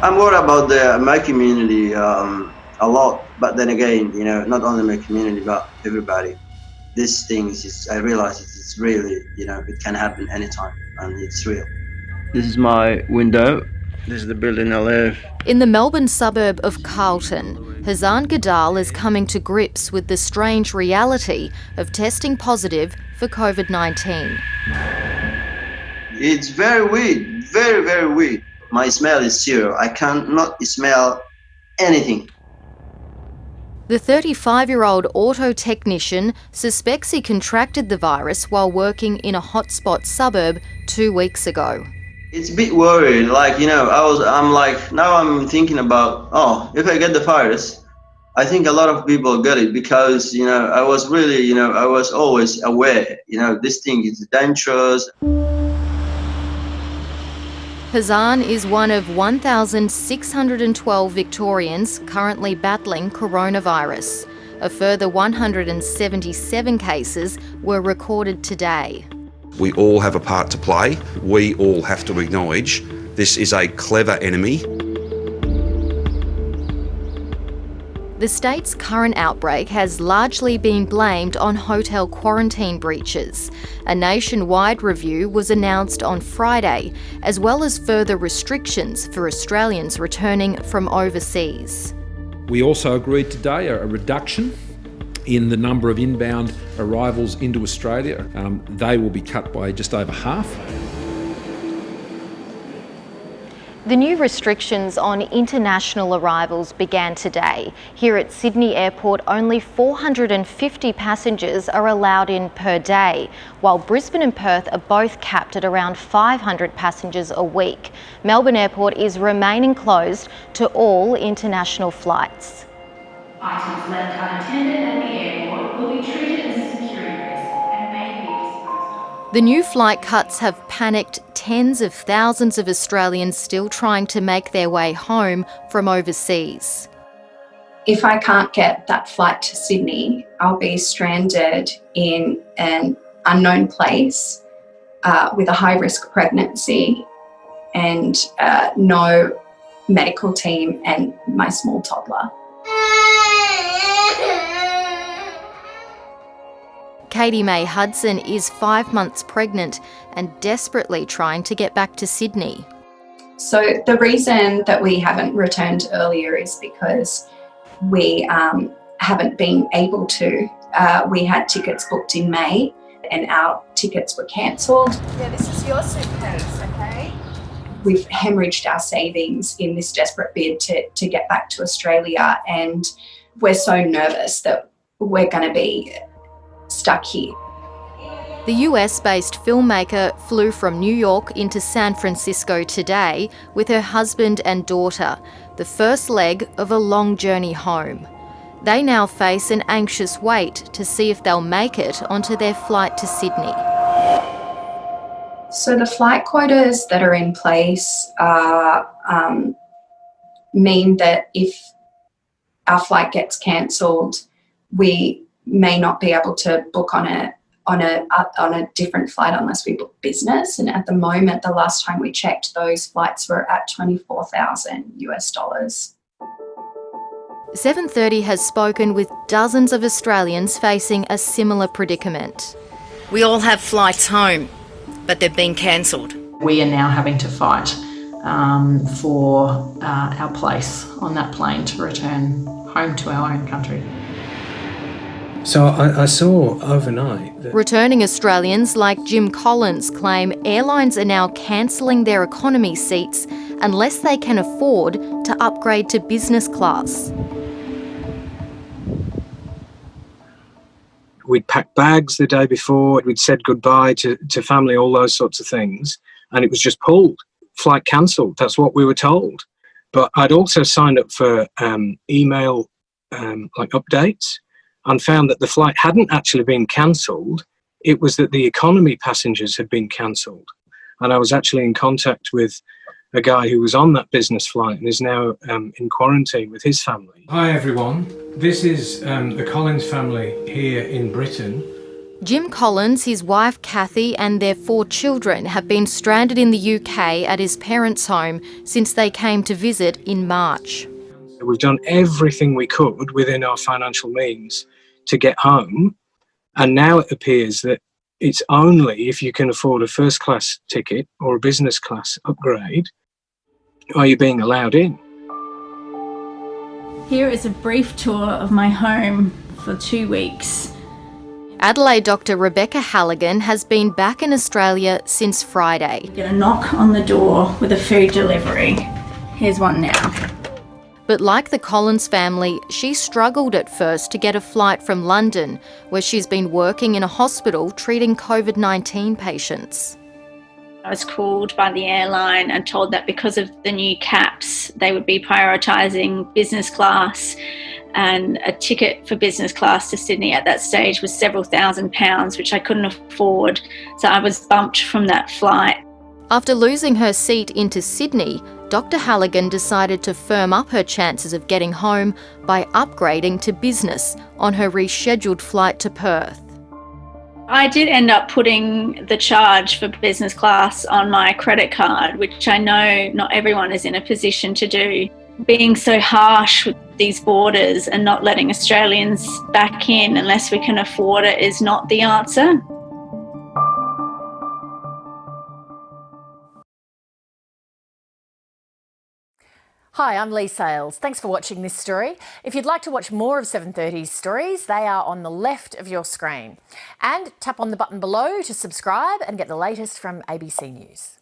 I'm worried about my community a lot, but then again, not only my community, but everybody. These things, I realize it's really, it can happen anytime, and it's real. This is my window. This is the building I live. In the Melbourne suburb of Carlton, Hazan Gadal is coming to grips with the strange reality of testing positive for COVID-19. It's very weird, very, very weird. My smell is zero. I cannot smell anything. The 35-year-old auto technician suspects he contracted the virus while working in a hotspot suburb 2 weeks ago. It's a bit worried, now I'm thinking about, if I get the virus, I think a lot of people get it because, I was really, I was always aware, this thing is dangerous. Hazan is one of 1,612 Victorians currently battling coronavirus. A further 177 cases were recorded today. We all have a part to play. We all have to acknowledge this is a clever enemy. The state's current outbreak has largely been blamed on hotel quarantine breaches. A nationwide review was announced on Friday, as well as further restrictions for Australians returning from overseas. We also agreed today a reduction in the number of inbound arrivals into Australia. They will be cut by just over half. The new restrictions on international arrivals began today. Here at Sydney Airport, only 450 passengers are allowed in per day, while Brisbane and Perth are both capped at around 500 passengers a week. Melbourne Airport is remaining closed to all international flights. Items left unattended at the airport will be treated as a security risk and may be disposed of. The new flight cuts have panicked tens of thousands of Australians still trying to make their way home from overseas. If I can't get that flight to Sydney, I'll be stranded in an unknown place with a high-risk pregnancy and no medical team and my small toddler. Katie May Hudson is 5 months pregnant and desperately trying to get back to Sydney. So the reason that we haven't returned earlier is because we haven't been able to. We had tickets booked in May and our tickets were cancelled. Yeah, this is your suitcase, okay? We've hemorrhaged our savings in this desperate bid to get back to Australia, and we're so nervous that we're going to be stuck here. The US-based filmmaker flew from New York into San Francisco today with her husband and daughter, the first leg of a long journey home. They now face an anxious wait to see if they'll make it onto their flight to Sydney. So the flight quotas that are in place mean that if our flight gets cancelled, we may not be able to book on a different flight unless we book business. And at the moment, the last time we checked, those flights were at $24,000. 730 has spoken with dozens of Australians facing a similar predicament. We all have flights home, but they've been cancelled. We are now having to fight for our place on that plane to return home to our own country. So I saw overnight that Returning Australians like Jim Collins claim airlines are now cancelling their economy seats unless they can afford to upgrade to business class. we'd packed bags the day before, we'd said goodbye to family, all those sorts of things, and it was just pulled. Flight cancelled, that's what we were told. But I'd also signed up for email updates and found that the flight hadn't actually been cancelled. It was that the economy passengers had been cancelled. And I was actually in contact with a guy who was on that business flight and is now in quarantine with his family. Hi everyone, this is the Collins family here in Britain. Jim Collins, his wife Kathy and their 4 children have been stranded in the UK at his parents' home since they came to visit in March. We've done everything we could within our financial means to get home, and now it appears that it's only if you can afford a first class ticket or a business class upgrade are you being allowed in. Here is a brief tour of my home for 2 weeks. Adelaide Dr Rebecca Halligan has been back in Australia since Friday. I'm going to knock on the door with a food delivery. Here's one now. But like the Collins family, she struggled at first to get a flight from London, where she's been working in a hospital treating COVID-19 patients. I was called by the airline and told that because of the new caps, they would be prioritising business class, and a ticket for business class to Sydney at that stage was several £1,000s, which I couldn't afford. So I was bumped from that flight. After losing her seat into Sydney, Dr Halligan decided to firm up her chances of getting home by upgrading to business on her rescheduled flight to Perth. I did end up putting the charge for business class on my credit card, which I know not everyone is in a position to do. Being so harsh with these borders and not letting Australians back in unless we can afford it is not the answer. Hi, I'm Lee Sales. Thanks for watching this story. If you'd like to watch more of 730's stories, they are on the left of your screen. And tap on the button below to subscribe and get the latest from ABC News.